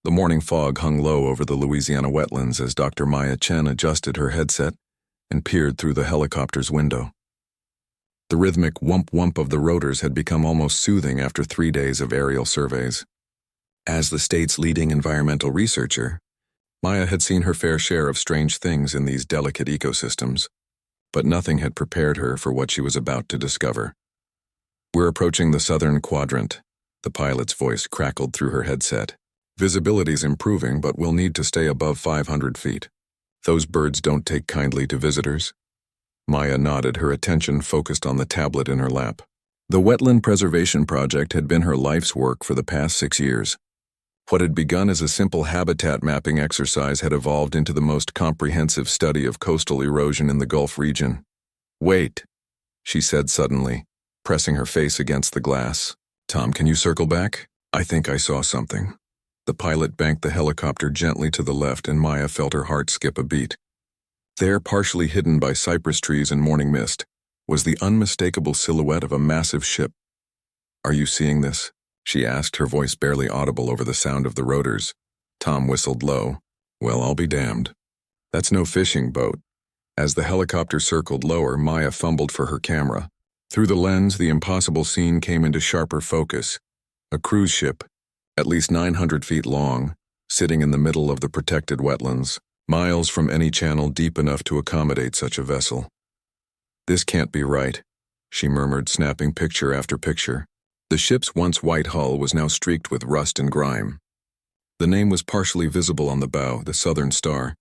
The morning fog hung low over the Louisiana wetlands as Dr. Maya Chen adjusted her headset and peered through the helicopter's window. The rhythmic whump-whump of the rotors had become almost soothing after 3 days of aerial surveys. As the state's leading environmental researcher, Maya had seen her fair share of strange things in these delicate ecosystems, but nothing had prepared her for what she was about to discover. "We're approaching the southern quadrant," the pilot's voice crackled through her headset. "Visibility's improving, but we'll need to stay above 500 feet. Those birds don't take kindly to visitors." Maya nodded, her attention focused on the tablet in her lap. The Wetland Preservation Project had been her life's work for the past 6 years. What had begun as a simple habitat mapping exercise had evolved into the most comprehensive study of coastal erosion in the Gulf region. "Wait," she said suddenly, pressing her face against the glass. "Tom, can you circle back? I think I saw something." The pilot banked the helicopter gently to the left, and Maya felt her heart skip a beat. There, partially hidden by cypress trees and morning mist, was the unmistakable silhouette of a massive ship. "Are you seeing this?" she asked, her voice barely audible over the sound of the rotors. Tom whistled low. "Well, I'll be damned. That's no fishing boat." As the helicopter circled lower, Maya fumbled for her camera. Through the lens, the impossible scene came into sharper focus. A cruise ship, at least 900 feet long, sitting in the middle of the protected wetlands, miles from any channel deep enough to accommodate such a vessel. "This can't be right," she murmured, snapping picture after picture. The ship's once white hull was now streaked with rust and grime. The name was partially visible on the bow, the Southern Star.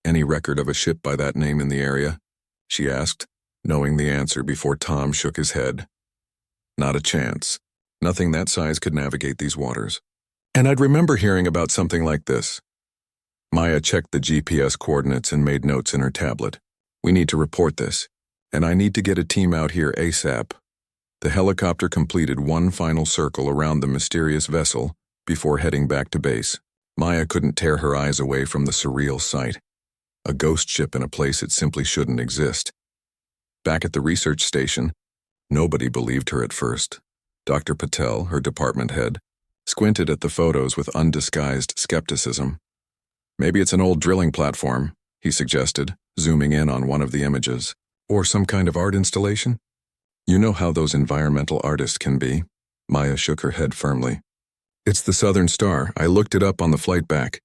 "Any record of a ship by that name in the area?" she asked, knowing the answer before Tom shook his head. "Not a chance. Nothing that size could navigate these waters. And I'd remember hearing about something like this." Maya checked the GPS coordinates and made notes in her tablet. "We need to report this, and I need to get a team out here ASAP." The helicopter completed one final circle around the mysterious vessel before heading back to base. Maya couldn't tear her eyes away from the surreal sight. A ghost ship in a place it simply shouldn't exist. Back at the research station, nobody believed her at first. Dr. Patel, her department head, squinted at the photos with undisguised skepticism. "Maybe it's an old drilling platform," he suggested, zooming in on one of the images. "Or some kind of art installation?" "You know how those environmental artists can be." Maya shook her head firmly. "It's the Southern Star. I looked it up on the flight back.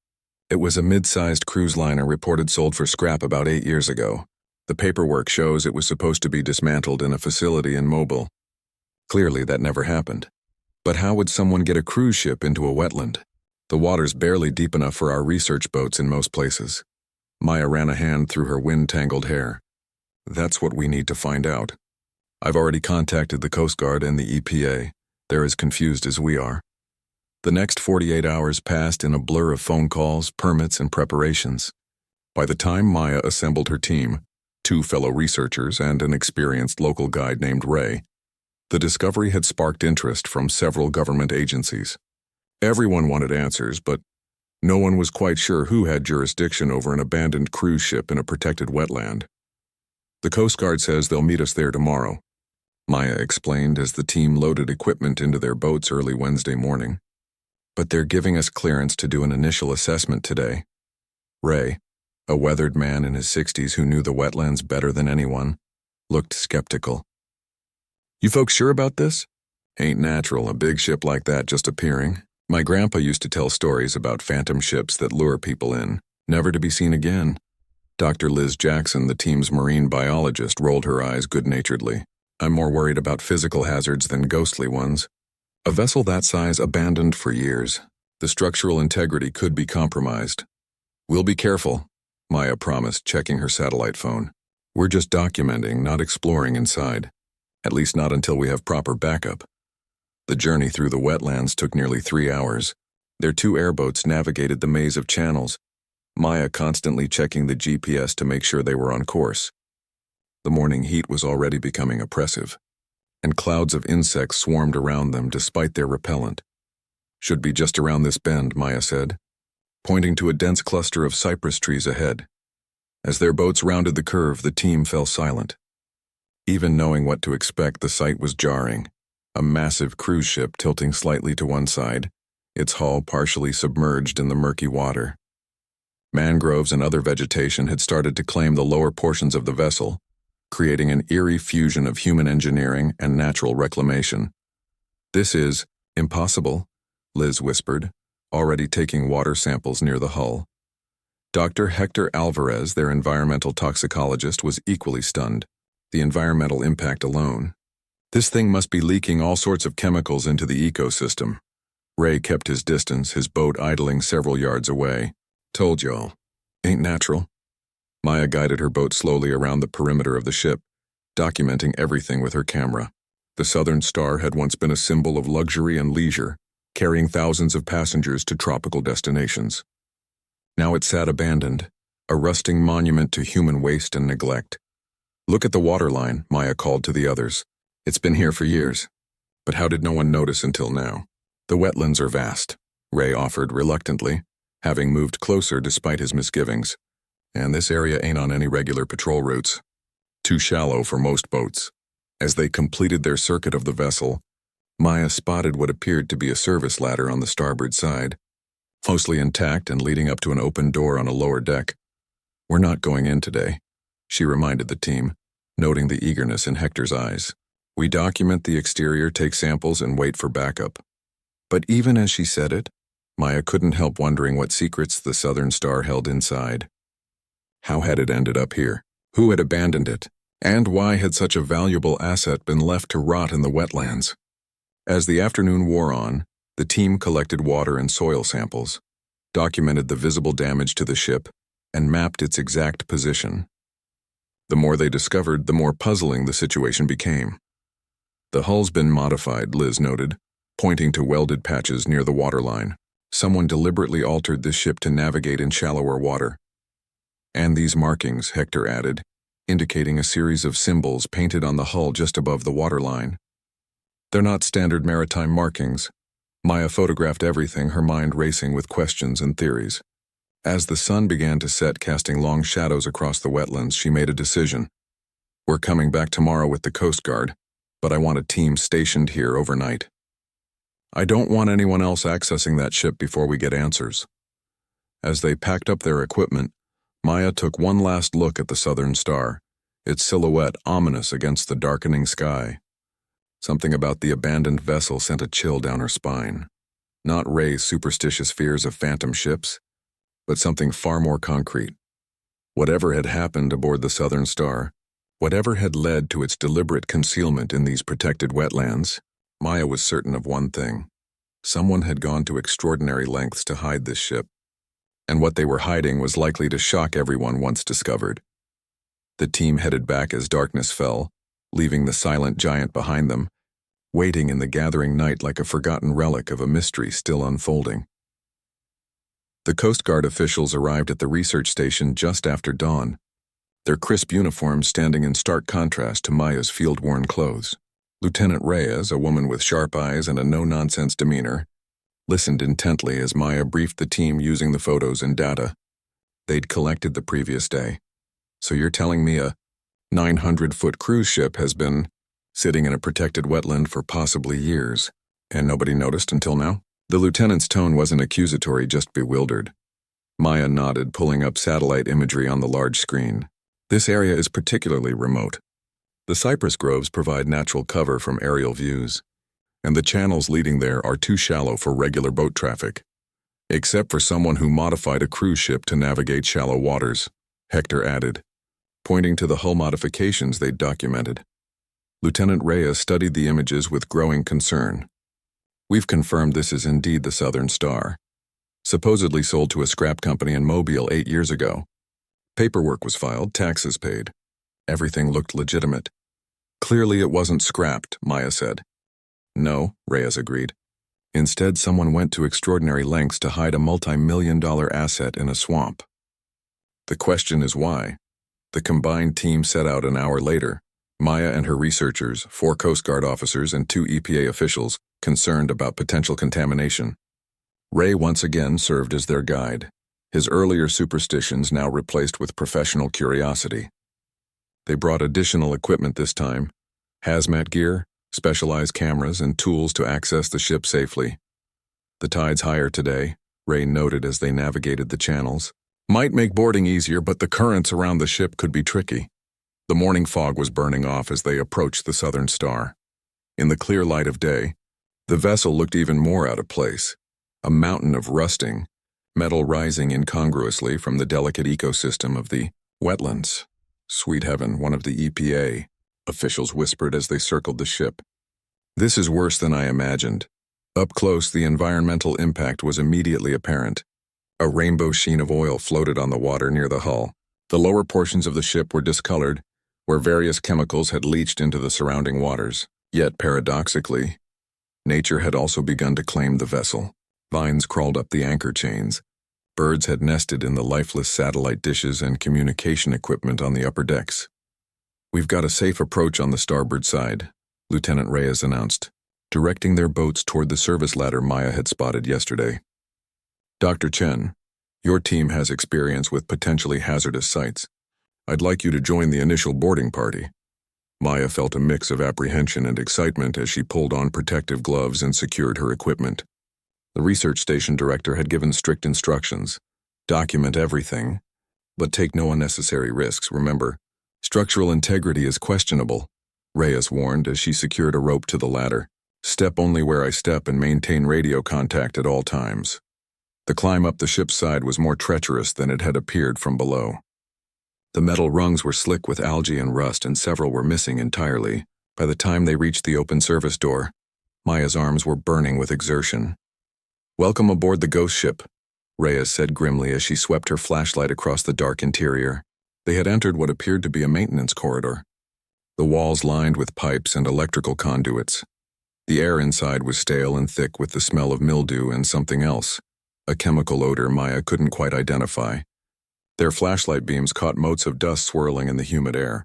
It was a mid-sized cruise liner reported sold for scrap about 8 years ago. The paperwork shows it was supposed to be dismantled in a facility in Mobile. Clearly, that never happened. But how would someone get a cruise ship into a wetland? The water's barely deep enough for our research boats in most places." Maya ran a hand through her wind-tangled hair. "That's what we need to find out. I've already contacted the Coast Guard and the EPA. They're as confused as we are." The next 48 hours passed in a blur of phone calls, permits, and preparations. By the time Maya assembled her team, 2 fellow researchers and an experienced local guide named Ray, the discovery had sparked interest from several government agencies. Everyone wanted answers, but no one was quite sure who had jurisdiction over an abandoned cruise ship in a protected wetland. "The Coast Guard says they'll meet us there tomorrow," Maya explained as the team loaded equipment into their boats early Wednesday morning. "But they're giving us clearance to do an initial assessment today." Ray, a weathered man in his 60s who knew the wetlands better than anyone, looked skeptical. "You folks sure about this? Ain't natural, a big ship like that just appearing. My grandpa used to tell stories about phantom ships that lure people in, never to be seen again." Dr. Liz Jackson, the team's marine biologist, rolled her eyes good-naturedly. "I'm more worried about physical hazards than ghostly ones. A vessel that size abandoned for years. The structural integrity could be compromised." "We'll be careful," Maya promised, checking her satellite phone. "We're just documenting, not exploring inside. At least not until we have proper backup." The journey through the wetlands took nearly 3 hours. Their 2 airboats navigated the maze of channels, Maya constantly checking the GPS to make sure they were on course. The morning heat was already becoming oppressive, and clouds of insects swarmed around them despite their repellent. "Should be just around this bend," Maya said, pointing to a dense cluster of cypress trees ahead. As their boats rounded the curve, the team fell silent. Even knowing what to expect, the sight was jarring. A massive cruise ship tilting slightly to one side, its hull partially submerged in the murky water. Mangroves and other vegetation had started to claim the lower portions of the vessel, creating an eerie fusion of human engineering and natural reclamation. "This is impossible," Liz whispered, already taking water samples near the hull. Dr. Hector Alvarez, their environmental toxicologist, was equally stunned. The environmental impact alone. "This thing must be leaking all sorts of chemicals into the ecosystem." Ray kept his distance, his boat idling several yards away. "Told y'all. Ain't natural." Maya guided her boat slowly around the perimeter of the ship, documenting everything with her camera. The Southern Star had once been a symbol of luxury and leisure, carrying thousands of passengers to tropical destinations. Now it sat abandoned, a rusting monument to human waste and neglect. "Look at the waterline," Maya called to the others. "It's been here for years. But how did no one notice until now?" "The wetlands are vast," Ray offered reluctantly, having moved closer despite his misgivings. "And this area ain't on any regular patrol routes. Too shallow for most boats." As they completed their circuit of the vessel, Maya spotted what appeared to be a service ladder on the starboard side, mostly intact and leading up to an open door on a lower deck. "We're not going in today," she reminded the team, noting the eagerness in Hector's eyes. "We document the exterior, take samples, and wait for backup." But even as she said it, Maya couldn't help wondering what secrets the Southern Star held inside. How had it ended up here? Who had abandoned it? And why had such a valuable asset been left to rot in the wetlands? As the afternoon wore on, the team collected water and soil samples, documented the visible damage to the ship, and mapped its exact position. The more they discovered, the more puzzling the situation became. "The hull's been modified," Liz noted, pointing to welded patches near the waterline. "Someone deliberately altered this ship to navigate in shallower water." "And these markings," Hector added, indicating a series of symbols painted on the hull just above the waterline. "They're not standard maritime markings." Maya photographed everything, her mind racing with questions and theories. As the sun began to set, casting long shadows across the wetlands, she made a decision. "We're coming back tomorrow with the Coast Guard, but I want a team stationed here overnight. I don't want anyone else accessing that ship before we get answers." As they packed up their equipment, Maya took one last look at the Southern Star, its silhouette ominous against the darkening sky. Something about the abandoned vessel sent a chill down her spine. Not Ray's superstitious fears of phantom ships, but something far more concrete. Whatever had happened aboard the Southern Star, whatever had led to its deliberate concealment in these protected wetlands, Maya was certain of one thing. Someone had gone to extraordinary lengths to hide this ship, and what they were hiding was likely to shock everyone once discovered. The team headed back as darkness fell, leaving the silent giant behind them, waiting in the gathering night like a forgotten relic of a mystery still unfolding. The Coast Guard officials arrived at the research station just after dawn, their crisp uniforms standing in stark contrast to Maya's field-worn clothes. Lieutenant Reyes, a woman with sharp eyes and a no-nonsense demeanor, listened intently as Maya briefed the team using the photos and data they'd collected the previous day. "So you're telling me a 900-foot cruise ship has been sitting in a protected wetland for possibly years, and nobody noticed until now?" The lieutenant's tone wasn't accusatory, just bewildered. Maya nodded, pulling up satellite imagery on the large screen. "This area is particularly remote. The cypress groves provide natural cover from aerial views, and the channels leading there are too shallow for regular boat traffic, except for someone who modified a cruise ship to navigate shallow waters," Hector added, pointing to the hull modifications they'd documented. Lieutenant Reyes studied the images with growing concern. "We've confirmed this is indeed the Southern Star, supposedly sold to a scrap company in Mobile 8 years ago. Paperwork was filed, taxes paid. Everything looked legitimate. Clearly it wasn't scrapped," Maya said. "No," Reyes agreed. "Instead, someone went to extraordinary lengths to hide a multi-million-dollar asset in a swamp. The question is why." The combined team set out an hour later, Maya and her researchers, 4 Coast Guard officers, and 2 EPA officials concerned about potential contamination. Ray once again served as their guide, his earlier superstitions now replaced with professional curiosity. They brought additional equipment this time: hazmat gear, specialized cameras, and tools to access the ship safely. The tide's higher today, Ray noted as they navigated the channels. Might make boarding easier, but the currents around the ship could be tricky. The morning fog was burning off as they approached the Southern Star. In the clear light of day, the vessel looked even more out of place. A mountain of rusting, metal rising incongruously from the delicate ecosystem of the Wetlands. Sweet heaven, one of the EPA officials whispered as they circled the ship. This is worse than I imagined. Up close, the environmental impact was immediately apparent. A rainbow sheen of oil floated on the water near the hull. The lower portions of the ship were discolored, where various chemicals had leached into the surrounding waters. Yet, paradoxically, nature had also begun to claim the vessel. Vines crawled up the anchor chains. Birds had nested in the lifeless satellite dishes and communication equipment on the upper decks. We've got a safe approach on the starboard side, Lieutenant Reyes announced, directing their boats toward the service ladder Maya had spotted yesterday. Dr. Chen, your team has experience with potentially hazardous sites. I'd like you to join the initial boarding party. Maya felt a mix of apprehension and excitement as she pulled on protective gloves and secured her equipment. The research station director had given strict instructions. Document everything, but take no unnecessary risks. Remember, structural integrity is questionable, Reyes warned as she secured a rope to the ladder. Step only where I step and maintain radio contact at all times. The climb up the ship's side was more treacherous than it had appeared from below. The metal rungs were slick with algae and rust, and several were missing entirely. By the time they reached the open service door, Maya's arms were burning with exertion. Welcome aboard the ghost ship, Reyes said grimly as she swept her flashlight across the dark interior. They had entered what appeared to be a maintenance corridor. The walls lined with pipes and electrical conduits. The air inside was stale and thick with the smell of mildew and something else, a chemical odor Maya couldn't quite identify. Their flashlight beams caught motes of dust swirling in the humid air.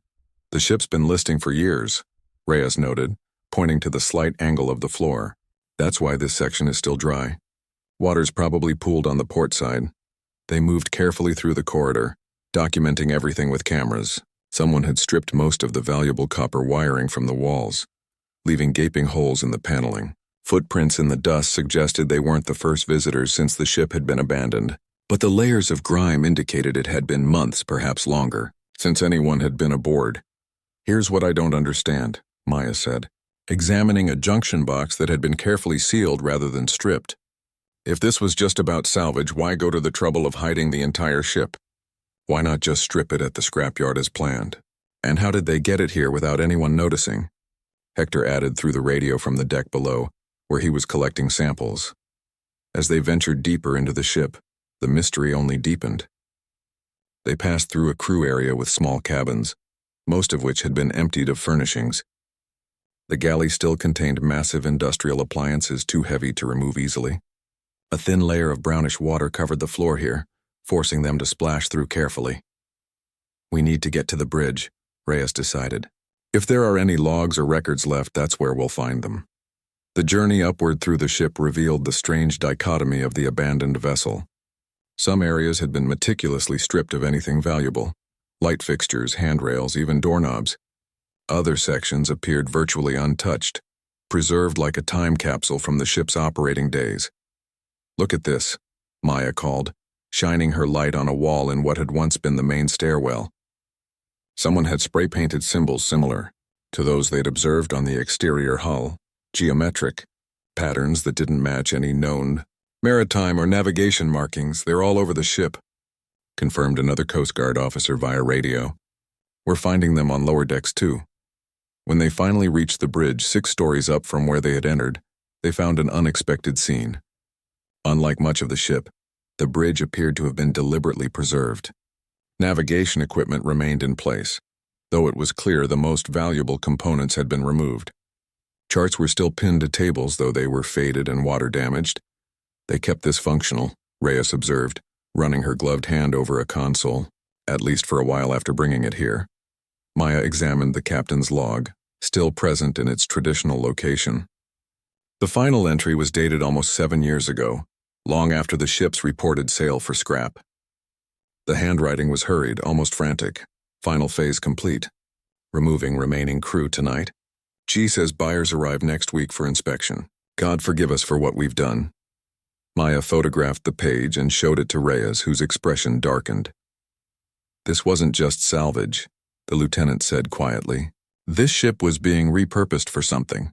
The ship's been listing for years, Reyes noted, pointing to the slight angle of the floor. That's why this section is still dry. Water's probably pooled on the port side. They moved carefully through the corridor, documenting everything with cameras. Someone had stripped most of the valuable copper wiring from the walls, leaving gaping holes in the paneling. Footprints in the dust suggested they weren't the first visitors since the ship had been abandoned, but the layers of grime indicated it had been months, perhaps longer, since anyone had been aboard. Here's what I don't understand, Maya said, examining a junction box that had been carefully sealed rather than stripped. If this was just about salvage, why go to the trouble of hiding the entire ship? Why not just strip it at the scrapyard as planned? And how did they get it here without anyone noticing? Hector added through the radio from the deck below, where he was collecting samples. As they ventured deeper into the ship, the mystery only deepened. They passed through a crew area with small cabins, most of which had been emptied of furnishings. The galley still contained massive industrial appliances too heavy to remove easily. A thin layer of brownish water covered the floor here, forcing them to splash through carefully. We need to get to the bridge, Reyes decided. If there are any logs or records left, that's where we'll find them. The journey upward through the ship revealed the strange dichotomy of the abandoned vessel. Some areas had been meticulously stripped of anything valuable, light fixtures, handrails, even doorknobs. Other sections appeared virtually untouched, preserved like a time capsule from the ship's operating days. Look at this, Maya called, shining her light on a wall in what had once been the main stairwell. Someone had spray-painted symbols similar to those they'd observed on the exterior hull, geometric, patterns that didn't match any known maritime or navigation markings. They're all over the ship, confirmed another Coast Guard officer via radio. We're finding them on lower decks too. When they finally reached the bridge 6 stories up from where they had entered, they found an unexpected scene. Unlike much of the ship, the bridge appeared to have been deliberately preserved. Navigation equipment remained in place, though it was clear the most valuable components had been removed. Charts were still pinned to tables, though they were faded and water-damaged. They kept this functional, Reyes observed, running her gloved hand over a console, at least for a while after bringing it here. Maya examined the captain's log, still present in its traditional location. The final entry was dated almost 7 years ago, long after the ship's reported sale for scrap. The handwriting was hurried, almost frantic. Final phase complete. Removing remaining crew tonight. G says buyers arrive next week for inspection. God forgive us for what we've done. Maya photographed the page and showed it to Reyes, whose expression darkened. This wasn't just salvage, the lieutenant said quietly. This ship was being repurposed for something.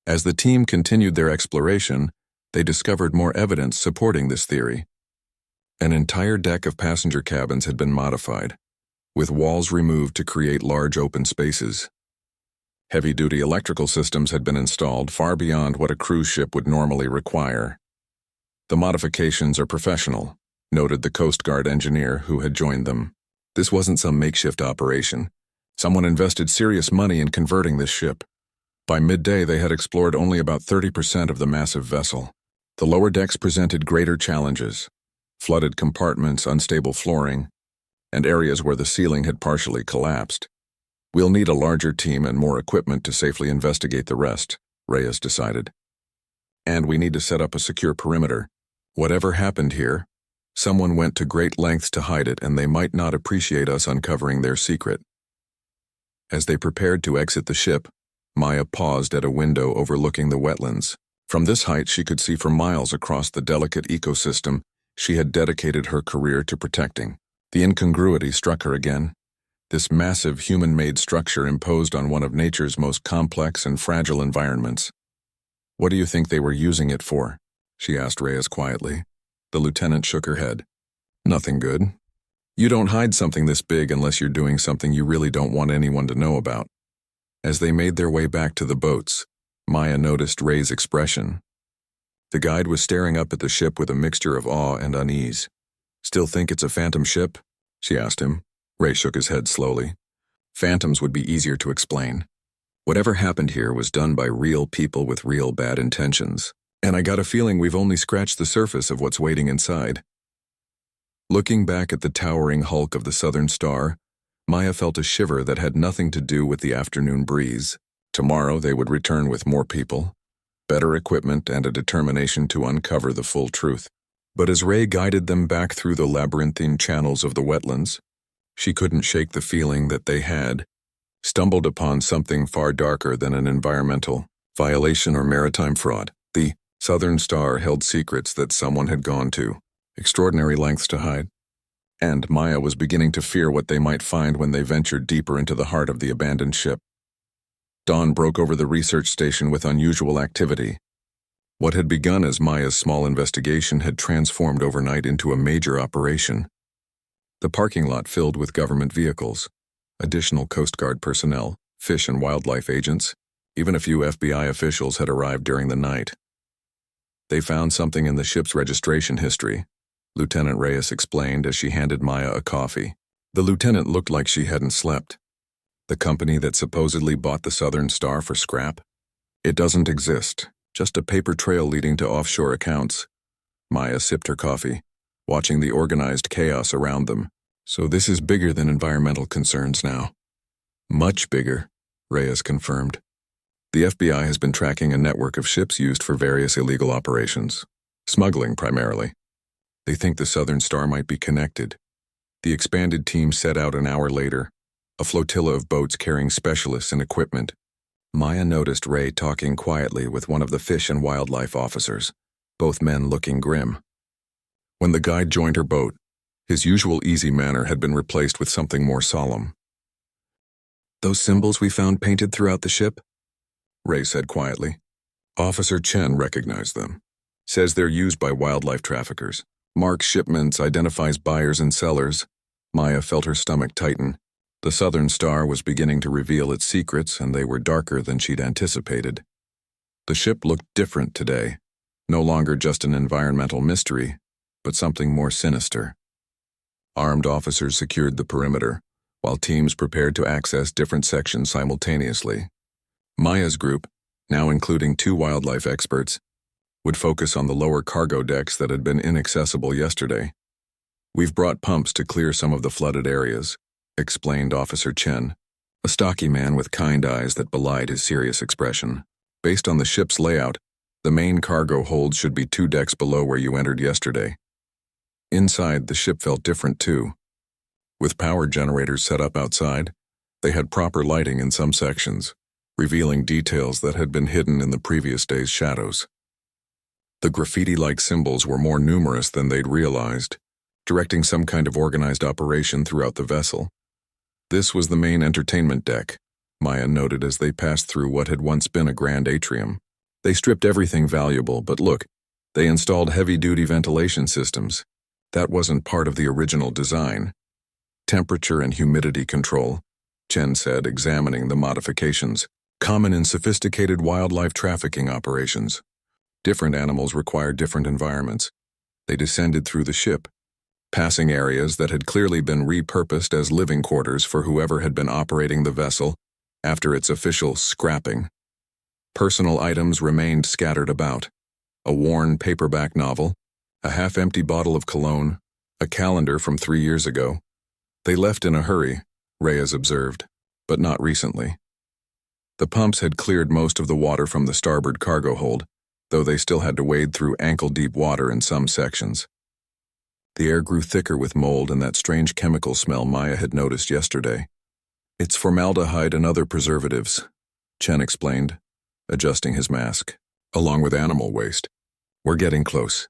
As the team continued their exploration, they discovered more evidence supporting this theory. An entire deck of passenger cabins had been modified, with walls removed to create large open spaces. Heavy-duty electrical systems had been installed far beyond what a cruise ship would normally require. The modifications are professional, noted the Coast Guard engineer who had joined them. This wasn't some makeshift operation. Someone invested serious money in converting this ship. By midday, they had explored only about 30% of the massive vessel. The lower decks presented greater challenges: flooded compartments, unstable flooring, and areas where the ceiling had partially collapsed. We'll need a larger team and more equipment to safely investigate the rest, Reyes decided. And we need to set up a secure perimeter. Whatever happened here, someone went to great lengths to hide it, and they might not appreciate us uncovering their secret. As they prepared to exit the ship, Maya paused at a window overlooking the wetlands. From this height, she could see for miles across the delicate ecosystem she had dedicated her career to protecting. The incongruity struck her again. This massive human-made structure imposed on one of nature's most complex and fragile environments. What do you think they were using it for? She asked Reyes quietly. The lieutenant shook her head. Nothing good. You don't hide something this big unless you're doing something you really don't want anyone to know about. As they made their way back to the boats, Maya noticed Ray's expression. The guide was staring up at the ship with a mixture of awe and unease. Still think it's a phantom ship? She asked him. Ray shook his head slowly. Phantoms would be easier to explain. Whatever happened here was done by real people with real bad intentions. And I got a feeling we've only scratched the surface of what's waiting inside. Looking back at the towering hulk of the Southern Star, Maya felt a shiver that had nothing to do with the afternoon breeze. Tomorrow they would return with more people, better equipment, and a determination to uncover the full truth. But as Ray guided them back through the labyrinthine channels of the wetlands, she couldn't shake the feeling that they had stumbled upon something far darker than an environmental violation or maritime fraud. The Southern Star held secrets that someone had gone to extraordinary lengths to hide, and Maya was beginning to fear what they might find when they ventured deeper into the heart of the abandoned ship. Dawn broke over the research station with unusual activity. What had begun as Maya's small investigation had transformed overnight into a major operation. The parking lot filled with government vehicles, additional Coast Guard personnel, fish and wildlife agents, even a few FBI officials had arrived during the night. They found something in the ship's registration history, Lieutenant Reyes explained as she handed Maya a coffee. The lieutenant looked like she hadn't slept. The company that supposedly bought the Southern Star for scrap? It doesn't exist, just a paper trail leading to offshore accounts. Maya sipped her coffee, watching the organized chaos around them. So this is bigger than environmental concerns now. Much bigger, Reyes confirmed. The FBI has been tracking a network of ships used for various illegal operations, smuggling primarily. They think the Southern Star might be connected. The expanded team set out an hour later, a flotilla of boats carrying specialists and equipment. Maya noticed Ray talking quietly with one of the fish and wildlife officers, both men looking grim. When the guide joined her boat, his usual easy manner had been replaced with something more solemn. "Those symbols we found painted throughout the ship?" Ray said quietly. Officer Chen recognized them. Says they're used by wildlife traffickers. Marks shipments, identifies buyers and sellers. Maya felt her stomach tighten. The Southern Star was beginning to reveal its secrets, and they were darker than she'd anticipated. The ship looked different today, no longer just an environmental mystery, but something more sinister. Armed officers secured the perimeter, while teams prepared to access different sections simultaneously. Maya's group, now including 2 wildlife experts, would focus on the lower cargo decks that had been inaccessible yesterday. "We've brought pumps to clear some of the flooded areas," explained Officer Chen, a stocky man with kind eyes that belied his serious expression. "Based on the ship's layout, the main cargo hold should be 2 decks below where you entered yesterday." Inside, the ship felt different too. With power generators set up outside, they had proper lighting in some sections, revealing details that had been hidden in the previous day's shadows. The graffiti-like symbols were more numerous than they'd realized, directing some kind of organized operation throughout the vessel. This was the main entertainment deck, Maya noted as they passed through what had once been a grand atrium. They stripped everything valuable, but look, they installed heavy-duty ventilation systems. That wasn't part of the original design. Temperature and humidity control, Chen said, examining the modifications, common in sophisticated wildlife trafficking operations. Different animals require different environments. They descended through the ship, passing areas that had clearly been repurposed as living quarters for whoever had been operating the vessel after its official scrapping. Personal items remained scattered about. A worn paperback novel, a half-empty bottle of cologne, a calendar from 3 years ago. They left in a hurry, Reyes observed, but not recently. The pumps had cleared most of the water from the starboard cargo hold, though they still had to wade through ankle-deep water in some sections. The air grew thicker with mold and that strange chemical smell Maya had noticed yesterday. It's formaldehyde and other preservatives, Chen explained, adjusting his mask, along with animal waste. We're getting close.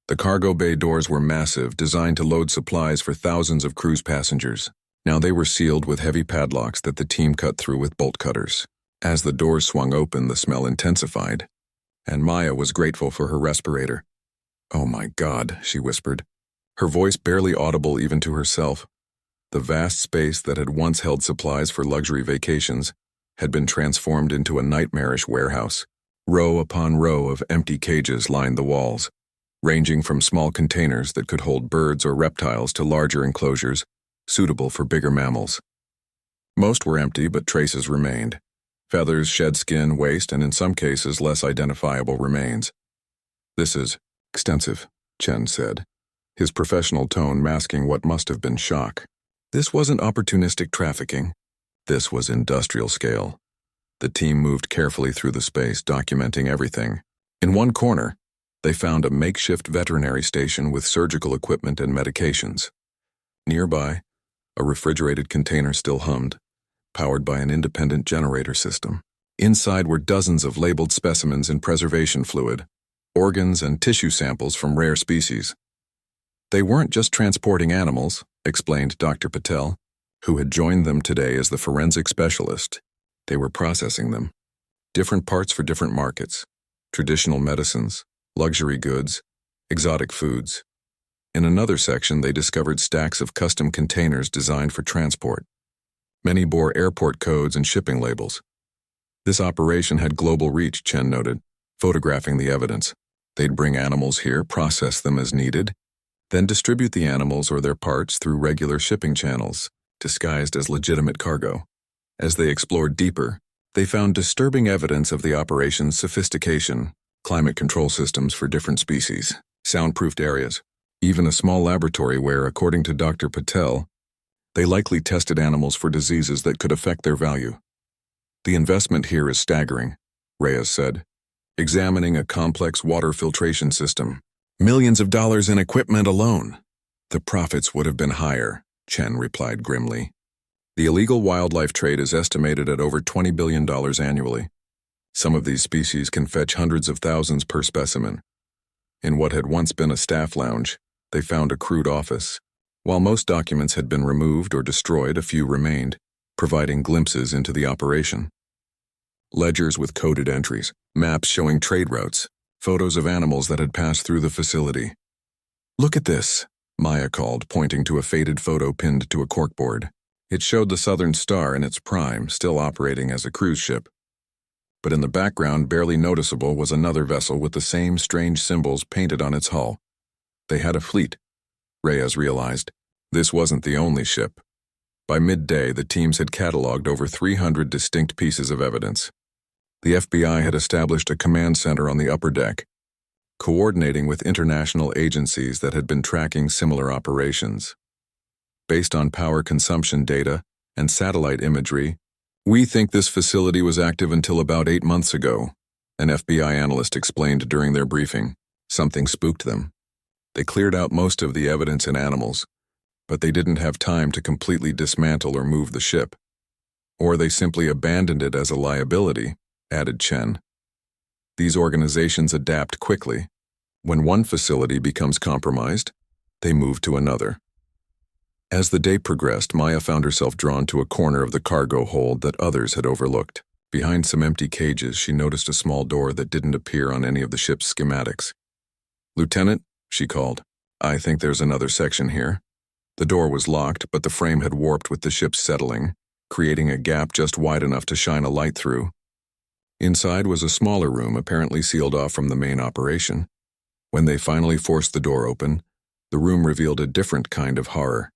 The cargo bay doors were massive, designed to load supplies for thousands of cruise passengers. Now they were sealed with heavy padlocks that the team cut through with bolt cutters. As the doors swung open, the smell intensified, and Maya was grateful for her respirator. "Oh my God," she whispered, her voice barely audible even to herself. The vast space that had once held supplies for luxury vacations had been transformed into a nightmarish warehouse. Row upon row of empty cages lined the walls, ranging from small containers that could hold birds or reptiles to larger enclosures suitable for bigger mammals. Most were empty, but traces remained. Feathers, shed skin, waste, and in some cases less identifiable remains. "This is extensive," Chen said, his professional tone masking what must have been shock. This wasn't opportunistic trafficking. This was industrial scale. The team moved carefully through the space, documenting everything. In one corner, they found a makeshift veterinary station with surgical equipment and medications. Nearby, a refrigerated container still hummed, powered by an independent generator system. Inside were dozens of labeled specimens in preservation fluid, organs and tissue samples from rare species. They weren't just transporting animals, explained Dr. Patel, who had joined them today as the forensic specialist. They were processing them. Different parts for different markets. Traditional medicines, luxury goods, exotic foods. In another section, they discovered stacks of custom containers designed for transport. Many bore airport codes and shipping labels. This operation had global reach, Chen noted, photographing the evidence. They'd bring animals here, process them as needed, then distribute the animals or their parts through regular shipping channels, disguised as legitimate cargo. As they explored deeper, they found disturbing evidence of the operation's sophistication, climate control systems for different species, soundproofed areas, even a small laboratory where, according to Dr. Patel, they likely tested animals for diseases that could affect their value. "The investment here is staggering," Reyes said, examining a complex water filtration system. "Millions of dollars in equipment alone." "The profits would have been higher," Chen replied grimly. "The illegal wildlife trade is estimated at over $20 billion annually. Some of these species can fetch hundreds of thousands per specimen." In what had once been a staff lounge, they found a crude office. While most documents had been removed or destroyed, a few remained, providing glimpses into the operation. Ledgers with coded entries, maps showing trade routes, photos of animals that had passed through the facility. "Look at this," Maya called, pointing to a faded photo pinned to a corkboard. It showed the Southern Star in its prime, still operating as a cruise ship. But in the background, barely noticeable, was another vessel with the same strange symbols painted on its hull. They had a fleet, Reyes realized. This wasn't the only ship. By midday, the teams had cataloged over 300 distinct pieces of evidence. The FBI had established a command center on the upper deck, coordinating with international agencies that had been tracking similar operations. Based on power consumption data and satellite imagery, "We think this facility was active until about 8 months ago," an FBI analyst explained during their briefing. Something spooked them. They cleared out most of the evidence in animals, but they didn't have time to completely dismantle or move the ship. "Or they simply abandoned it as a liability," added Chen. These organizations adapt quickly. When one facility becomes compromised, they move to another. As the day progressed, Maya found herself drawn to a corner of the cargo hold that others had overlooked. Behind some empty cages, she noticed a small door that didn't appear on any of the ship's schematics. "Lieutenant," she called, "I think there's another section here." The door was locked, but the frame had warped with the ship's settling, creating a gap just wide enough to shine a light through. Inside was a smaller room, apparently sealed off from the main operation. When they finally forced the door open, the room revealed a different kind of horror.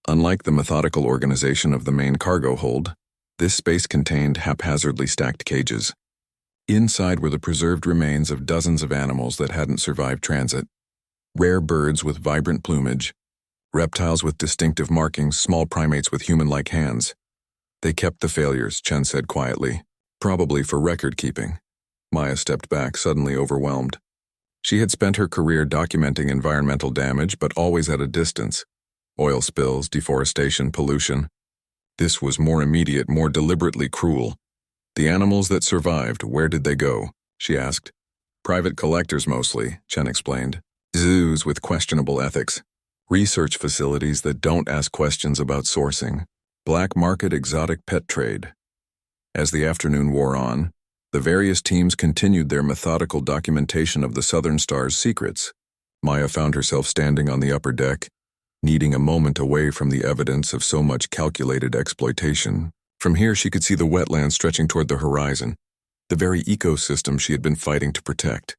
Unlike the methodical organization of the main cargo hold, this space contained haphazardly stacked cages. Inside were the preserved remains of dozens of animals that hadn't survived transit. Rare birds with vibrant plumage, reptiles with distinctive markings, small primates with human-like hands. "They kept the failures," Chen said quietly. "Probably for record-keeping." Maya stepped back, suddenly overwhelmed. She had spent her career documenting environmental damage, but always at a distance. Oil spills, deforestation, pollution. This was more immediate, more deliberately cruel. "The animals that survived, where did they go?" she asked. "Private collectors mostly," Chen explained. "Zoos with questionable ethics. Research facilities that don't ask questions about sourcing. Black market exotic pet trade." As the afternoon wore on, the various teams continued their methodical documentation of the Southern Star's secrets. Maya found herself standing on the upper deck, needing a moment away from the evidence of so much calculated exploitation. From here she could see the wetlands stretching toward the horizon, the very ecosystem she had been fighting to protect.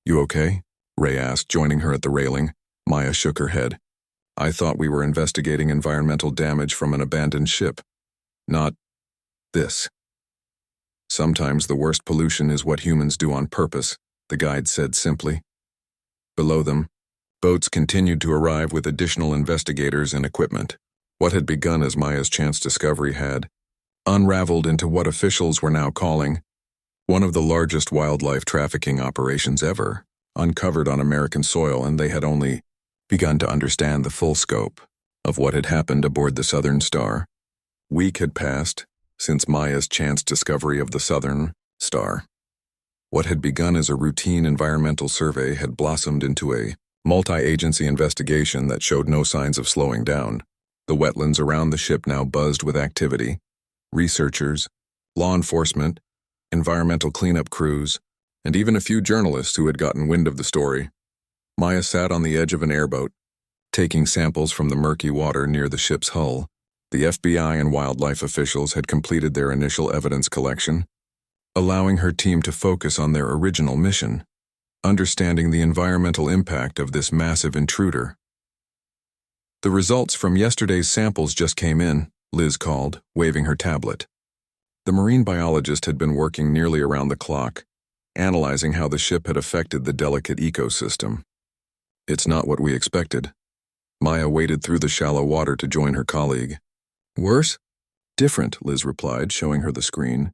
"You okay?" Ray asked, joining her at the railing. Maya shook her head. "I thought we were investigating environmental damage from an abandoned ship. Not this." "Sometimes the worst pollution is what humans do on purpose," the guide said simply. Below them, boats continued to arrive with additional investigators and equipment. What had begun as Maya's chance discovery had unraveled into what officials were now calling one of the largest wildlife trafficking operations ever, uncovered on American soil, and they had only begun to understand the full scope of what had happened aboard the Southern Star. Week had passed since Maya's chance discovery of the Southern Star. What had begun as a routine environmental survey had blossomed into a multi-agency investigation that showed no signs of slowing down. The wetlands around the ship now buzzed with activity. Researchers, law enforcement, environmental cleanup crews, and even a few journalists who had gotten wind of the story. Maya sat on the edge of an airboat, taking samples from the murky water near the ship's hull. The FBI and wildlife officials had completed their initial evidence collection, allowing her team to focus on their original mission, understanding the environmental impact of this massive intruder. "The results from yesterday's samples just came in," Liz called, waving her tablet. The marine biologist had been working nearly around the clock, analyzing how the ship had affected the delicate ecosystem. "It's not what we expected." Maya waded through the shallow water to join her colleague. "Worse?" "Different," Liz replied, showing her the screen.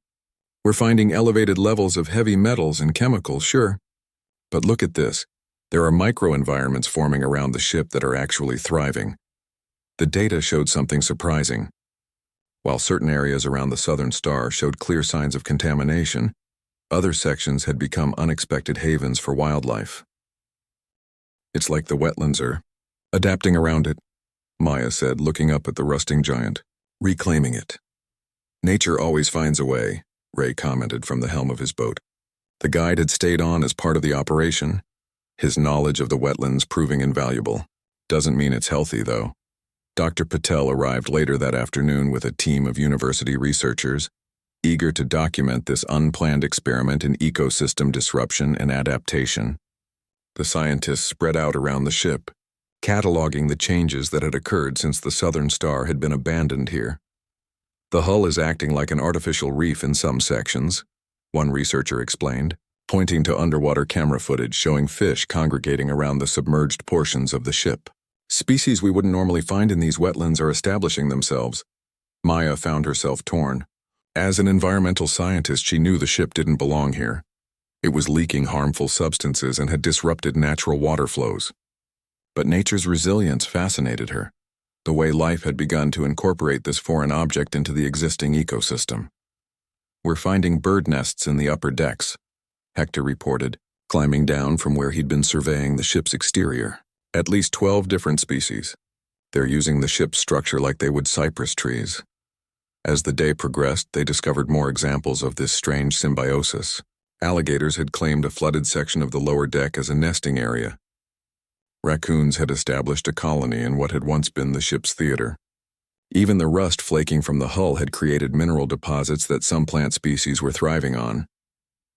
"We're finding elevated levels of heavy metals and chemicals, sure. But look at this. There are microenvironments forming around the ship that are actually thriving." The data showed something surprising. While certain areas around the Southern Star showed clear signs of contamination, other sections had become unexpected havens for wildlife. "It's like the wetlands are adapting around it," Maya said, looking up at the rusting giant, "reclaiming it." "Nature always finds a way," Ray commented from the helm of his boat. The guide had stayed on as part of the operation, his knowledge of the wetlands proving invaluable. "Doesn't mean it's healthy, though." Dr. Patel arrived later that afternoon with a team of university researchers, eager to document this unplanned experiment in ecosystem disruption and adaptation. The scientists spread out around the ship, cataloging the changes that had occurred since the Southern Star had been abandoned here. "The hull is acting like an artificial reef in some sections," one researcher explained, pointing to underwater camera footage showing fish congregating around the submerged portions of the ship. "Species we wouldn't normally find in these wetlands are establishing themselves." Maya found herself torn. As an environmental scientist, she knew the ship didn't belong here. It was leaking harmful substances and had disrupted natural water flows. But nature's resilience fascinated her, the way life had begun to incorporate this foreign object into the existing ecosystem. "We're finding bird nests in the upper decks," Hector reported, climbing down from where he'd been surveying the ship's exterior. At least 12 different species. They're using the ship's structure like they would cypress trees. As the day progressed, they discovered more examples of this strange symbiosis. Alligators had claimed a flooded section of the lower deck as a nesting area. Raccoons had established a colony in what had once been the ship's theater. Even the rust flaking from the hull had created mineral deposits that some plant species were thriving on.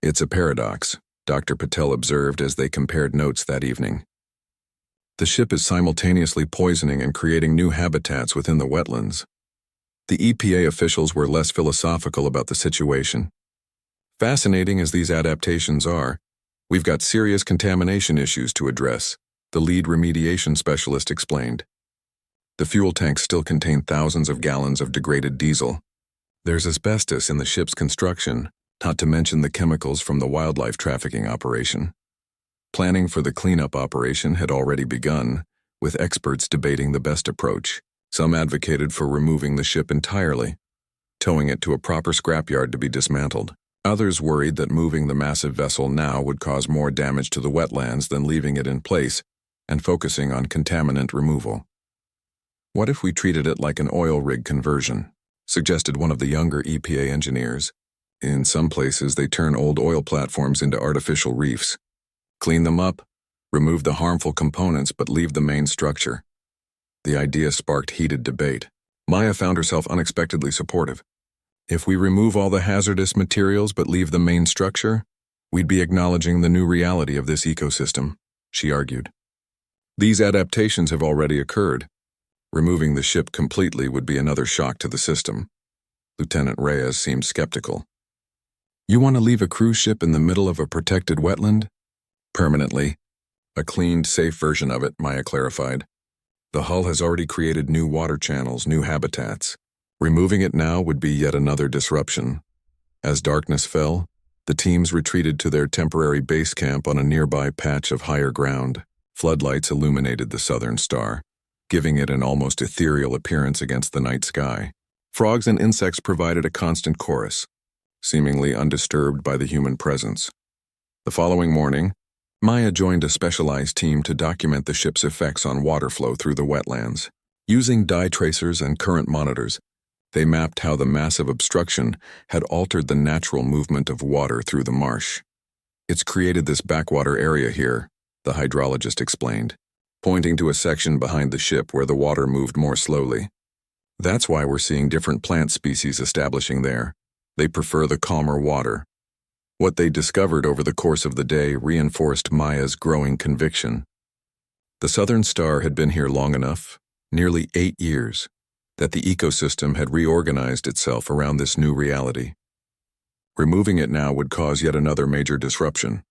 It's a paradox, Dr. Patel observed as they compared notes that evening. The ship is simultaneously poisoning and creating new habitats within the wetlands. The EPA officials were less philosophical about the situation. Fascinating as these adaptations are, we've got serious contamination issues to address, the lead remediation specialist explained. The fuel tanks still contain thousands of gallons of degraded diesel. There's asbestos in the ship's construction, not to mention the chemicals from the wildlife trafficking operation. Planning for the cleanup operation had already begun, with experts debating the best approach. Some advocated for removing the ship entirely, towing it to a proper scrapyard to be dismantled. Others worried that moving the massive vessel now would cause more damage to the wetlands than leaving it in place and focusing on contaminant removal. What if we treated it like an oil rig conversion? Suggested one of the younger EPA engineers. In some places, they turn old oil platforms into artificial reefs. Clean them up, remove the harmful components, but leave the main structure. The idea sparked heated debate. Maya found herself unexpectedly supportive. If we remove all the hazardous materials but leave the main structure, we'd be acknowledging the new reality of this ecosystem, she argued. These adaptations have already occurred. Removing the ship completely would be another shock to the system. Lieutenant Reyes seemed skeptical. You want to leave a cruise ship in the middle of a protected wetland? Permanently. A cleaned, safe version of it, Maya clarified. The hull has already created new water channels, new habitats. Removing it now would be yet another disruption. As darkness fell, the teams retreated to their temporary base camp on a nearby patch of higher ground. Floodlights illuminated the southern star, giving it an almost ethereal appearance against the night sky. Frogs and insects provided a constant chorus, seemingly undisturbed by the human presence. The following morning, Maya joined a specialized team to document the ship's effects on water flow through the wetlands. Using dye tracers and current monitors, they mapped how the massive obstruction had altered the natural movement of water through the marsh. It's created this backwater area here, the hydrologist explained, pointing to a section behind the ship where the water moved more slowly. That's why we're seeing different plant species establishing there. They prefer the calmer water. What they discovered over the course of the day reinforced Maya's growing conviction. The Southern Star had been here long enough, nearly 8 years, that the ecosystem had reorganized itself around this new reality. Removing it now would cause yet another major disruption.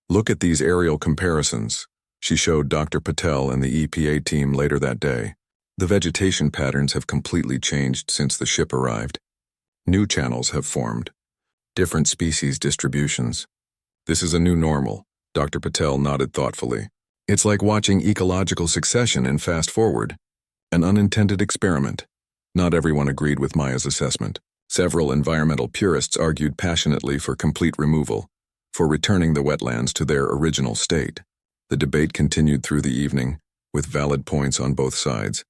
Look at these aerial comparisons, she showed Dr. Patel and the EPA team later that day. The vegetation patterns have completely changed since the ship arrived. New channels have formed. Different species distributions. This is a new normal, Dr. Patel nodded thoughtfully. It's like watching ecological succession in fast forward. An unintended experiment. Not everyone agreed with Maya's assessment. Several environmental purists argued passionately for complete removal, for returning the wetlands to their original state. The debate continued through the evening, with valid points on both sides.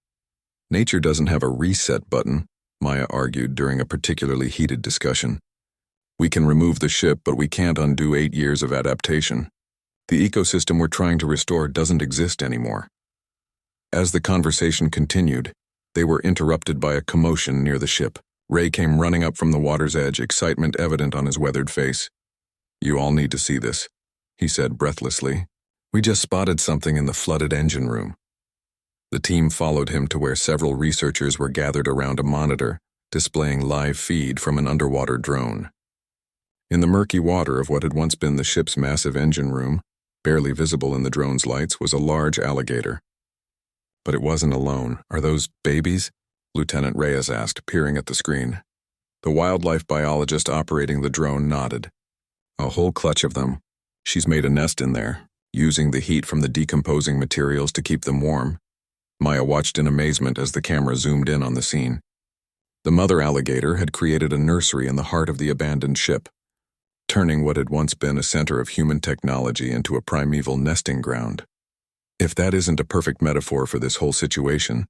Nature doesn't have a reset button, Maya argued during a particularly heated discussion. We can remove the ship, but we can't undo 8 years of adaptation. The ecosystem we're trying to restore doesn't exist anymore. As the conversation continued, they were interrupted by a commotion near the ship. Ray came running up from the water's edge, excitement evident on his weathered face. You all need to see this, he said breathlessly. We just spotted something in the flooded engine room. The team followed him to where several researchers were gathered around a monitor, displaying live feed from an underwater drone. In the murky water of what had once been the ship's massive engine room, barely visible in the drone's lights, was a large alligator. But it wasn't alone. Are those babies? Lieutenant Reyes asked, peering at the screen. The wildlife biologist operating the drone nodded. A whole clutch of them. She's made a nest in there, using the heat from the decomposing materials to keep them warm. Maya watched in amazement as the camera zoomed in on the scene. The mother alligator had created a nursery in the heart of the abandoned ship. turning what had once been a center of human technology into a primeval nesting ground. If that isn't a perfect metaphor for this whole situation,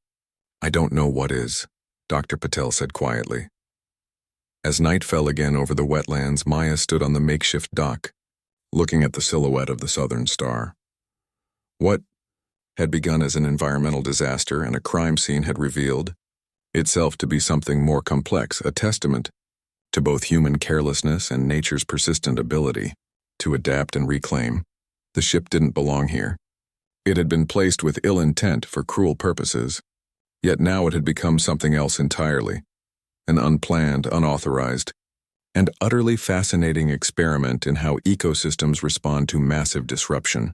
I don't know what is, Dr. Patel said quietly. As night fell again over the wetlands, Maya stood on the makeshift dock, looking at the silhouette of the southern star. What had begun as an environmental disaster and a crime scene had revealed itself to be something more complex, a testament to both human carelessness and nature's persistent ability to adapt and reclaim. The ship didn't belong here. It had been placed with ill intent for cruel purposes, yet now it had become something else entirely, an unplanned, unauthorized, and utterly fascinating experiment in how ecosystems respond to massive disruption.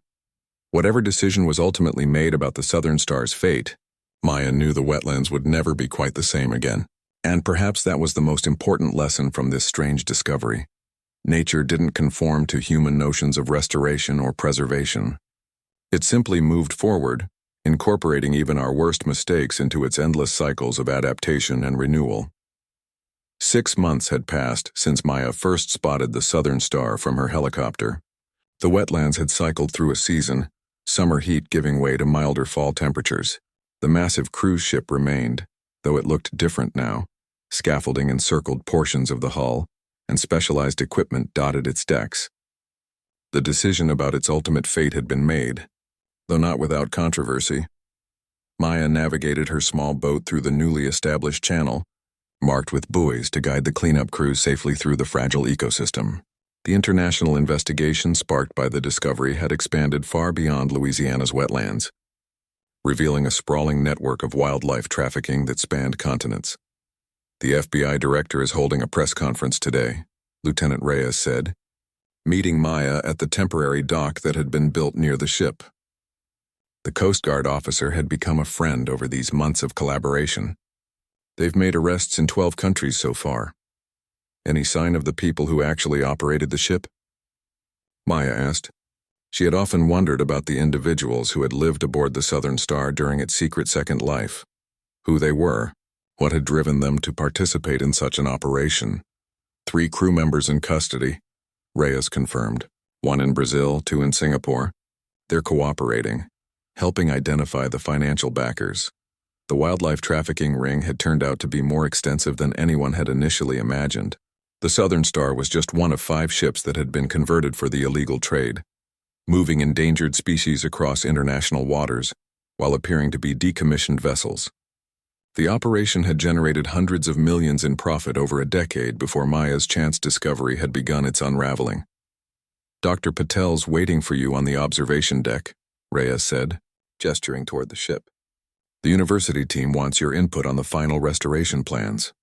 Whatever decision was ultimately made about the Southern Star's fate, Maya knew the wetlands would never be quite the same again. And perhaps that was the most important lesson from this strange discovery. Nature didn't conform to human notions of restoration or preservation. It simply moved forward, incorporating even our worst mistakes into its endless cycles of adaptation and renewal. 6 months had passed since Maya first spotted the Southern Star from her helicopter. The wetlands had cycled through a season, summer heat giving way to milder fall temperatures. The massive cruise ship remained, though it looked different now. Scaffolding encircled portions of the hull, and specialized equipment dotted its decks. The decision about its ultimate fate had been made, though not without controversy. Maya navigated her small boat through the newly established channel, marked with buoys to guide the cleanup crew safely through the fragile ecosystem. The international investigation sparked by the discovery had expanded far beyond Louisiana's wetlands, revealing a sprawling network of wildlife trafficking that spanned continents. The FBI director is holding a press conference today, Lieutenant Reyes said, meeting Maya at the temporary dock that had been built near the ship. The Coast Guard officer had become a friend over these months of collaboration. They've made arrests in 12 countries so far. Any sign of the people who actually operated the ship? Maya asked. She had often wondered about the individuals who had lived aboard the Southern Star during its secret second life. Who they were, what had driven them to participate in such an operation. 3 crew members in custody, Reyes confirmed. 1 in Brazil, 2 in Singapore. They're cooperating, helping identify the financial backers. The wildlife trafficking ring had turned out to be more extensive than anyone had initially imagined. The Southern Star was just one of 5 ships that had been converted for the illegal trade, moving endangered species across international waters while appearing to be decommissioned vessels. The operation had generated hundreds of millions in profit over a decade before Maya's chance discovery had begun its unraveling. Dr. Patel's waiting for you on the observation deck, Reyes said, gesturing toward the ship. The university team wants your input on the final restoration plans.